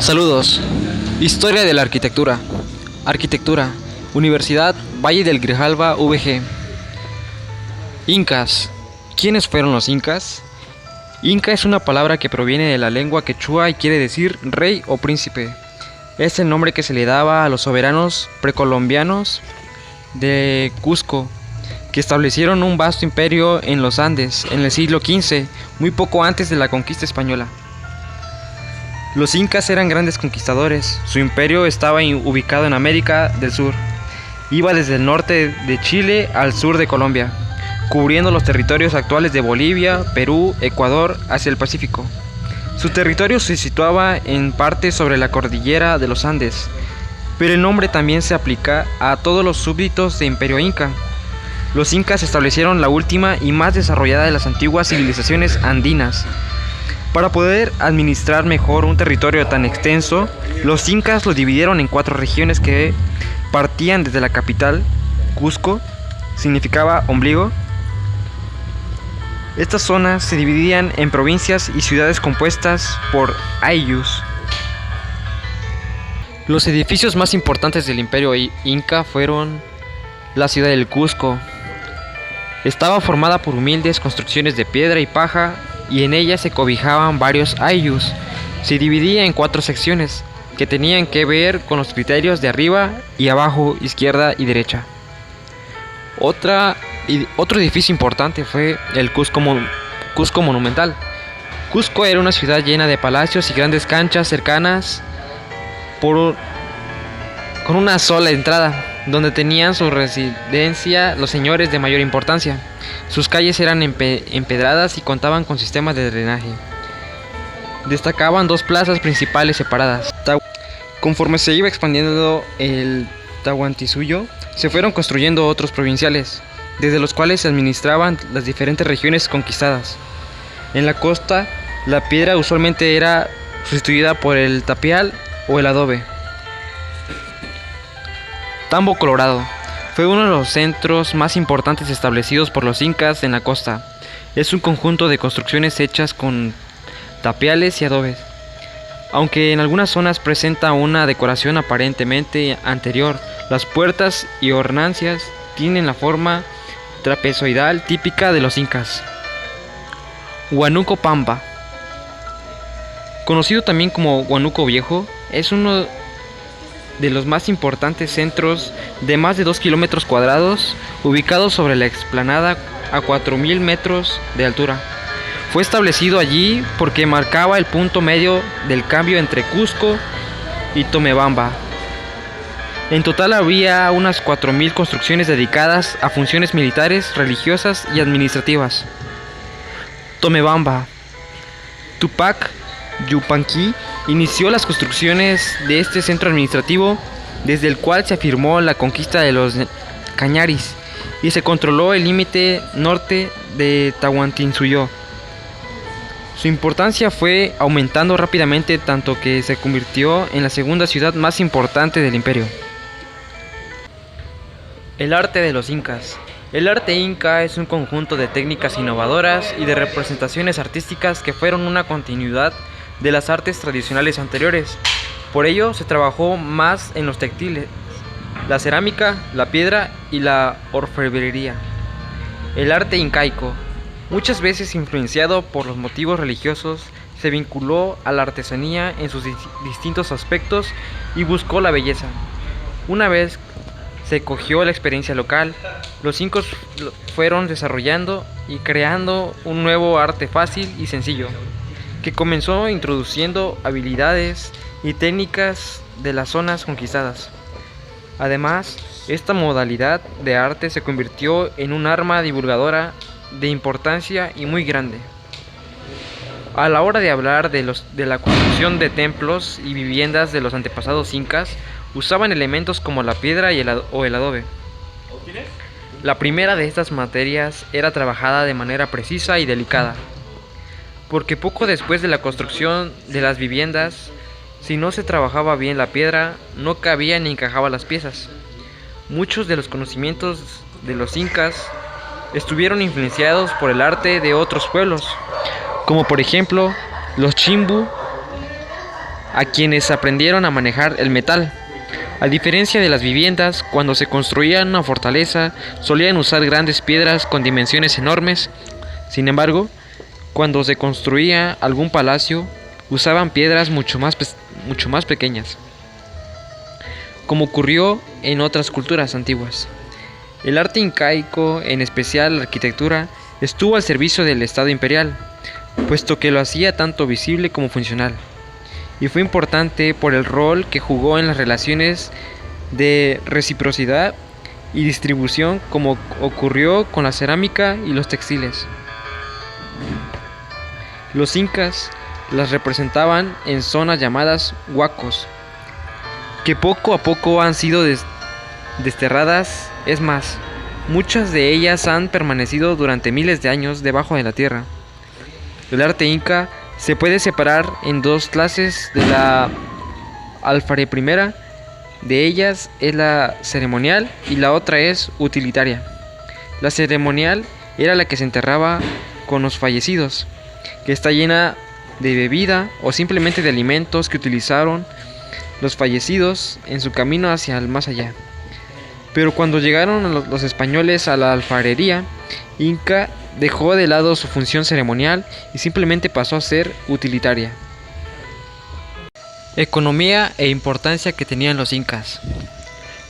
Saludos. Historia de la arquitectura. Arquitectura. Universidad Valle del Grijalva, VG. Incas. ¿Quiénes fueron los incas? Inca es una palabra que proviene de la lengua quechua y quiere decir rey o príncipe. Es el nombre que se le daba a los soberanos precolombianos de Cusco, que establecieron un vasto imperio en los Andes en el siglo XV, muy poco antes de la conquista española. Los incas eran grandes conquistadores. Su imperio estaba ubicado en América del Sur. Iba desde el norte de Chile al sur de Colombia, cubriendo los territorios actuales de Bolivia, Perú, Ecuador, hacia el Pacífico. Su territorio se situaba en parte sobre la cordillera de los Andes, pero el nombre también se aplica a todos los súbditos de Imperio Inca. Los incas establecieron la última y más desarrollada de las antiguas civilizaciones andinas. Para poder administrar mejor un territorio tan extenso, los incas lo dividieron en 4 regiones que partían desde la capital, Cusco, significaba ombligo. Estas zonas se dividían en provincias y ciudades compuestas por ayllus. Los edificios más importantes del imperio inca fueron la ciudad del Cusco. Estaba formada por humildes construcciones de piedra y paja, y en ella se cobijaban varios ayllus. Se dividía en 4 secciones que tenían que ver con los criterios de arriba y abajo, izquierda y derecha. Otro edificio importante fue el Cusco Monumental. Cusco era una ciudad llena de palacios y grandes canchas cercanas con una sola entrada, donde tenían su residencia los señores de mayor importancia. Sus calles eran empedradas y contaban con sistemas de drenaje. Destacaban 2 plazas principales separadas. Conforme se iba expandiendo el Tahuantinsuyo, se fueron construyendo otros provinciales, desde los cuales se administraban las diferentes regiones conquistadas. En la costa, la piedra usualmente era sustituida por el tapial o el adobe. Tambo Colorado fue uno de los centros más importantes establecidos por los incas en la costa. Es un conjunto de construcciones hechas con tapiales y adobes, aunque en algunas zonas presenta una decoración aparentemente anterior. Las puertas y hornacinas tienen la forma trapezoidal típica de los incas. Huánuco Pampa, conocido también como Huánuco Viejo, es uno de los más importantes centros de más de 2 kilómetros cuadrados, ubicado sobre la explanada a 4000 metros de altura. Fue establecido allí porque marcaba el punto medio del cambio entre Cusco y Tomebamba. En total había unas 4000 construcciones dedicadas a funciones militares, religiosas y administrativas. Tomebamba. Tupac Yupanqui inició las construcciones de este centro administrativo, desde el cual se afirmó la conquista de los Cañaris y se controló el límite norte de Tahuantinsuyo. Su importancia fue aumentando rápidamente, tanto que se convirtió en la segunda ciudad más importante del imperio. El arte de los incas. El arte inca es un conjunto de técnicas innovadoras y de representaciones artísticas que fueron una continuidad de las artes tradicionales anteriores. Por ello se trabajó más en los textiles, la cerámica, la piedra y la orfebrería. El arte incaico, muchas veces influenciado por los motivos religiosos, se vinculó a la artesanía en sus distintos aspectos y buscó la belleza. Una vez se cogió la experiencia local, los incas fueron desarrollando y creando un nuevo arte fácil y sencillo, que comenzó introduciendo habilidades y técnicas de las zonas conquistadas. Además, esta modalidad de arte se convirtió en un arma divulgadora de importancia y muy grande. A la hora de hablar de la construcción de templos y viviendas de los antepasados incas, usaban elementos como la piedra o el adobe. La primera de estas materias era trabajada de manera precisa y delicada, porque poco después de la construcción de las viviendas, si no se trabajaba bien la piedra, no cabía ni encajaba las piezas. Muchos de los conocimientos de los incas estuvieron influenciados por el arte de otros pueblos, como por ejemplo los Chimbu, a quienes aprendieron a manejar el metal. A diferencia de las viviendas, cuando se construía una fortaleza, solían usar grandes piedras con dimensiones enormes. Sin embargo, cuando se construía algún palacio, usaban piedras mucho más pequeñas, como ocurrió en otras culturas antiguas. El arte incaico, en especial la arquitectura, estuvo al servicio del Estado imperial, puesto que lo hacía tanto visible como funcional, y fue importante por el rol que jugó en las relaciones de reciprocidad y distribución, como ocurrió con la cerámica y los textiles. Los incas las representaban en zonas llamadas huacos, que poco a poco han sido desterradas. Es más, muchas de ellas han permanecido durante miles de años debajo de la tierra. El arte inca se puede separar en dos clases de la alfaré. Primera de ellas es la ceremonial y la otra es utilitaria. La ceremonial era la que se enterraba con los fallecidos, que está llena de bebida o simplemente de alimentos que utilizaron los fallecidos en su camino hacia el más allá. Pero cuando llegaron los españoles a la alfarería inca, dejó de lado su función ceremonial y simplemente pasó a ser utilitaria. Economía e importancia que tenían los incas.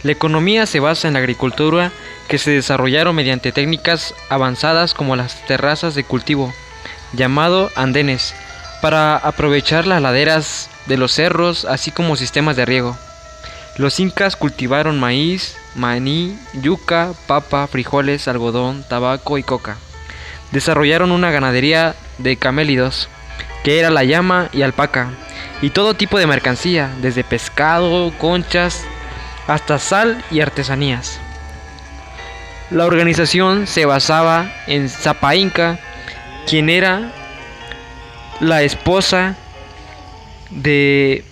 La economía se basa en la agricultura, que se desarrollaron mediante técnicas avanzadas como las terrazas de cultivo, llamado andenes, para aprovechar las laderas de los cerros, así como sistemas de riego. Los incas cultivaron maíz, maní, yuca, papa, frijoles, algodón, tabaco y coca. Desarrollaron una ganadería de camélidos, que era la llama y alpaca, y todo tipo de mercancía, desde pescado, conchas, hasta sal y artesanías. La organización se basaba en Zapa Inca, quien era la esposa de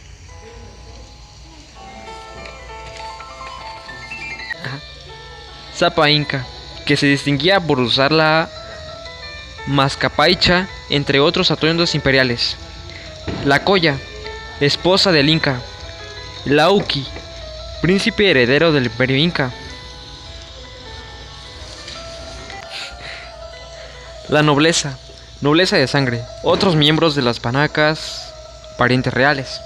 Zapa Inca, que se distinguía por usar la mascapaicha, entre otros atuendos imperiales. La Colla, esposa del Inca. Lauki, príncipe heredero del imperio Inca. La nobleza, nobleza de sangre, otros miembros de las panacas, parientes reales.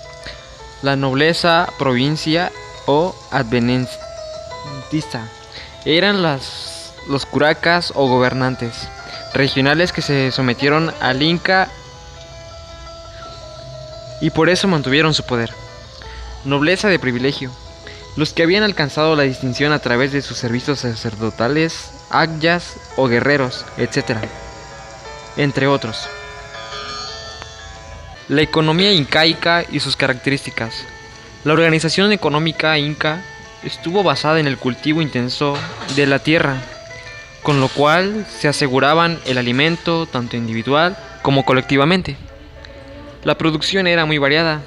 La nobleza provincia o adventista, eran los curacas o gobernantes regionales que se sometieron al Inca y por eso mantuvieron su poder. Nobleza de privilegio, los que habían alcanzado la distinción a través de sus servicios sacerdotales, ayllus o guerreros, etc., entre otros. La economía incaica y sus características. La organización económica inca estuvo basada en el cultivo intenso de la tierra, con lo cual se aseguraban el alimento tanto individual como colectivamente. La producción era muy variada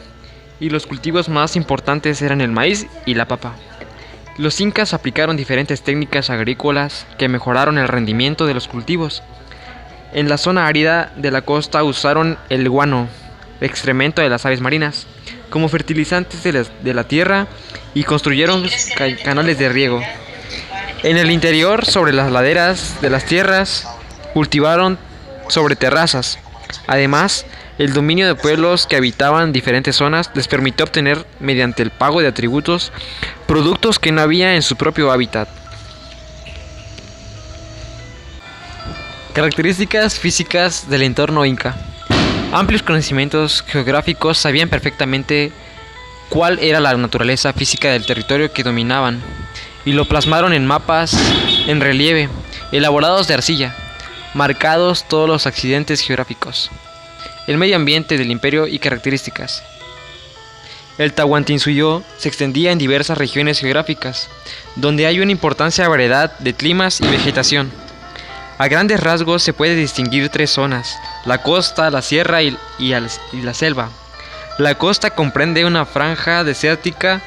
y los cultivos más importantes eran el maíz y la papa. Los incas aplicaron diferentes técnicas agrícolas que mejoraron el rendimiento de los cultivos. En la zona árida de la costa usaron el guano, excremento de las aves marinas, como fertilizantes de la tierra y construyeron canales de riego. En el interior, sobre las laderas de las tierras, cultivaron sobre terrazas. Además, el dominio de pueblos que habitaban diferentes zonas les permitió obtener, mediante el pago de atributos, productos que no había en su propio hábitat. Características físicas del entorno inca. Amplios conocimientos geográficos, sabían perfectamente cuál era la naturaleza física del territorio que dominaban y lo plasmaron en mapas en relieve, elaborados de arcilla, marcados todos los accidentes geográficos. El medio ambiente del imperio y características. El Tahuantinsuyo se extendía en diversas regiones geográficas, donde hay una importante variedad de climas y vegetación. A grandes rasgos se puede distinguir tres zonas: la costa, la sierra y la selva. La costa comprende una franja desértica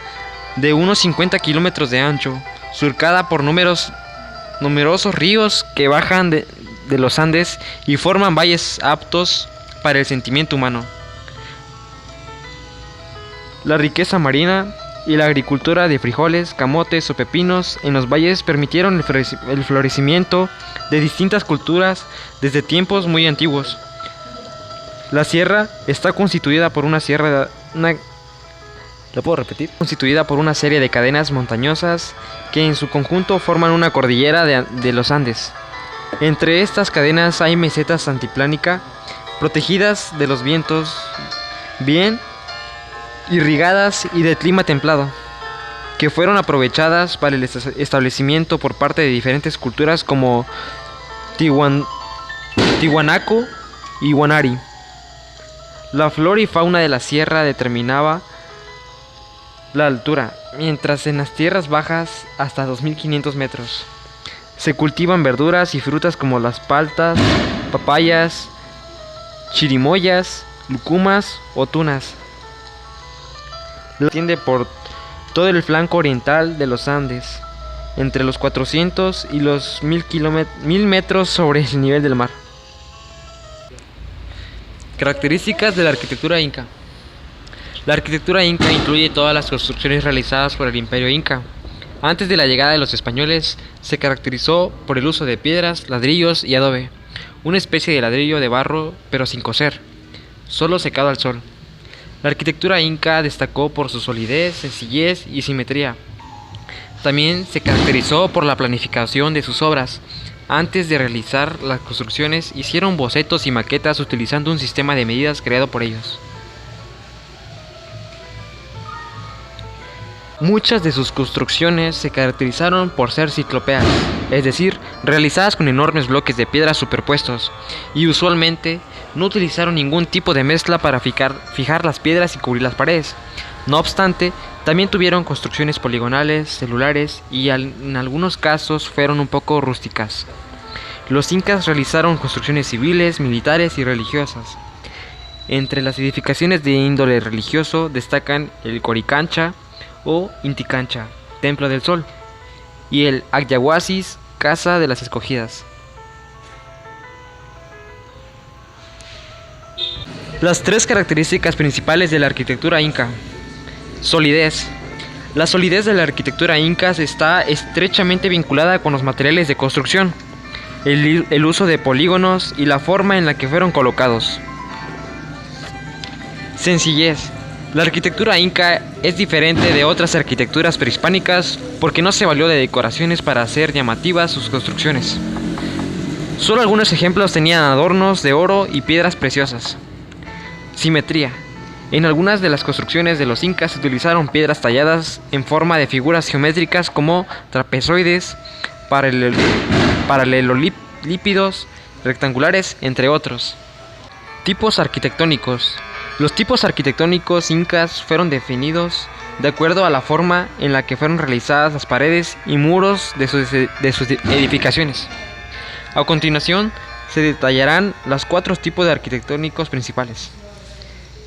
de unos 50 kilómetros de ancho, surcada por numerosos ríos que bajan de los Andes y forman valles aptos para el sentimiento humano. La riqueza marina y la agricultura de frijoles, camotes o pepinos en los valles permitieron el florecimiento de distintas culturas desde tiempos muy antiguos. La sierra está constituida por constituida por una serie de cadenas montañosas que en su conjunto forman una cordillera de los Andes. Entre estas cadenas hay mesetas altiplánicas protegidas de los vientos, bien irrigadas y de clima templado, que fueron aprovechadas para el establecimiento por parte de diferentes culturas como Tiwanaku y Guanari. La flora y fauna de la sierra determinaba la altura, mientras en las tierras bajas hasta 2500 metros. Se cultivan verduras y frutas como las paltas, papayas, chirimoyas, lucumas o tunas. Se extiende por todo el flanco oriental de los Andes, entre los 400 y los 1000 metros sobre el nivel del mar. Características de la arquitectura inca. La arquitectura inca incluye todas las construcciones realizadas por el Imperio Inca. Antes de la llegada de los españoles, se caracterizó por el uso de piedras, ladrillos y adobe, una especie de ladrillo de barro pero sin cocer, solo secado al sol. La arquitectura inca destacó por su solidez, sencillez y simetría. También se caracterizó por la planificación de sus obras. Antes de realizar las construcciones, hicieron bocetos y maquetas utilizando un sistema de medidas creado por ellos. Muchas de sus construcciones se caracterizaron por ser ciclópeas, es decir, realizadas con enormes bloques de piedra superpuestos, y usualmente no utilizaron ningún tipo de mezcla para fijar las piedras y cubrir las paredes. No obstante, también tuvieron construcciones poligonales, celulares y en algunos casos fueron un poco rústicas. Los incas realizaron construcciones civiles, militares y religiosas. Entre las edificaciones de índole religioso destacan el Coricancha o Inti Cancha, Templo del Sol, y el Ayahuasis, Casa de las Escogidas. Las tres características principales de la arquitectura inca. Solidez. La solidez de la arquitectura inca está estrechamente vinculada con los materiales de construcción, el uso de polígonos y la forma en la que fueron colocados. Sencillez. La arquitectura inca es diferente de otras arquitecturas prehispánicas porque no se valió de decoraciones para hacer llamativas sus construcciones. Solo algunos ejemplos tenían adornos de oro y piedras preciosas. Simetría. En algunas de las construcciones de los incas se utilizaron piedras talladas en forma de figuras geométricas como trapezoides, paralelolípidos, rectangulares, entre otros. Tipos arquitectónicos. Los tipos arquitectónicos incas fueron definidos de acuerdo a la forma en la que fueron realizadas las paredes y muros de sus edificaciones. A continuación, se detallarán los 4 tipos de arquitectónicos principales.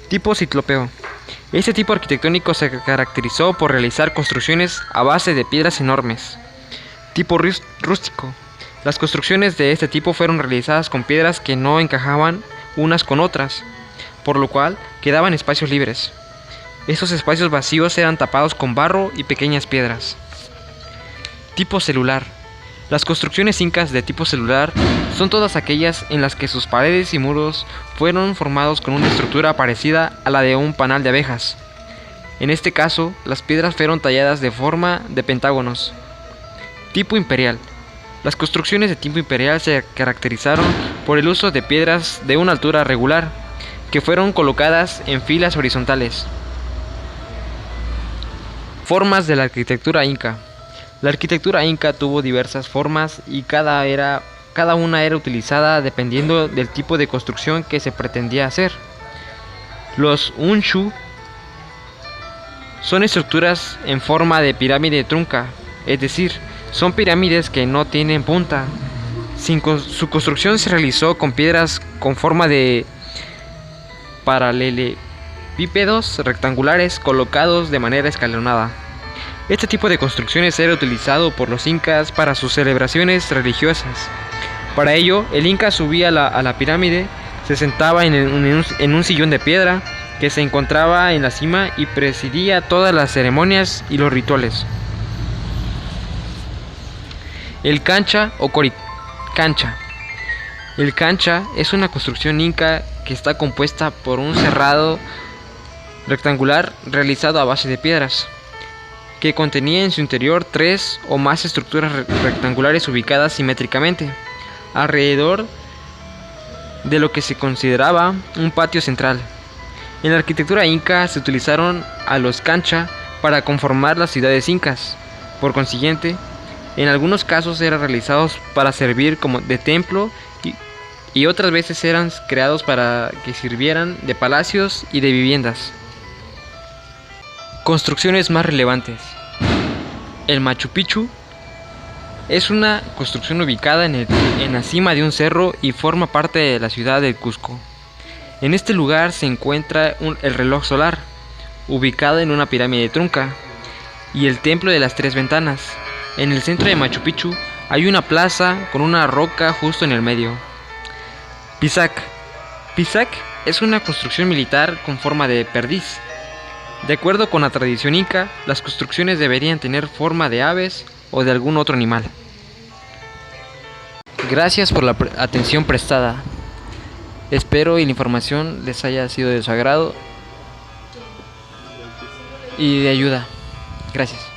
Tipo ciclópeo. Este tipo arquitectónico se caracterizó por realizar construcciones a base de piedras enormes. Tipo rústico. Las construcciones de este tipo fueron realizadas con piedras que no encajaban unas con otras, por lo cual quedaban espacios libres. Estos espacios vacíos eran tapados con barro y pequeñas piedras. Tipo celular. Las construcciones incas de tipo celular son todas aquellas en las que sus paredes y muros fueron formados con una estructura parecida a la de un panal de abejas. En este caso, las piedras fueron talladas de forma de pentágonos. Tipo imperial. Las construcciones de tipo imperial se caracterizaron por el uso de piedras de una altura regular, que fueron colocadas en filas horizontales. Formas de la arquitectura inca. La arquitectura inca tuvo diversas formas y cada una era utilizada dependiendo del tipo de construcción que se pretendía hacer. Los unshu son estructuras en forma de pirámide trunca, es decir, son pirámides que no tienen punta. Su construcción se realizó con piedras con forma de paralelepípedos rectangulares colocados de manera escalonada. Este tipo de construcciones era utilizado por los incas para sus celebraciones religiosas. Para ello, el inca subía a la pirámide, se sentaba en un sillón de piedra que se encontraba en la cima y presidía todas las ceremonias y los rituales. El cancha o coricancha. El cancha es una construcción inca que está compuesta por un cerrado rectangular realizado a base de piedras, que contenía en su interior 3 o más estructuras rectangulares ubicadas simétricamente alrededor de lo que se consideraba un patio central. En la arquitectura inca se utilizaron a los cancha para conformar las ciudades incas. Por consiguiente, en algunos casos eran realizados para servir como de templo y otras veces eran creados para que sirvieran de palacios y de viviendas. Construcciones más relevantes. El Machu Picchu es una construcción ubicada en la cima de un cerro y forma parte de la ciudad de Cusco. En este lugar se encuentra el reloj solar, ubicado en una pirámide trunca, y el templo de las 3 ventanas. En el centro de Machu Picchu hay una plaza con una roca justo en el medio. Pisac. Pisac es una construcción militar con forma de perdiz. De acuerdo con la tradición inca, las construcciones deberían tener forma de aves o de algún otro animal. Gracias por la atención prestada. Espero y la información les haya sido de su agrado y de ayuda. Gracias.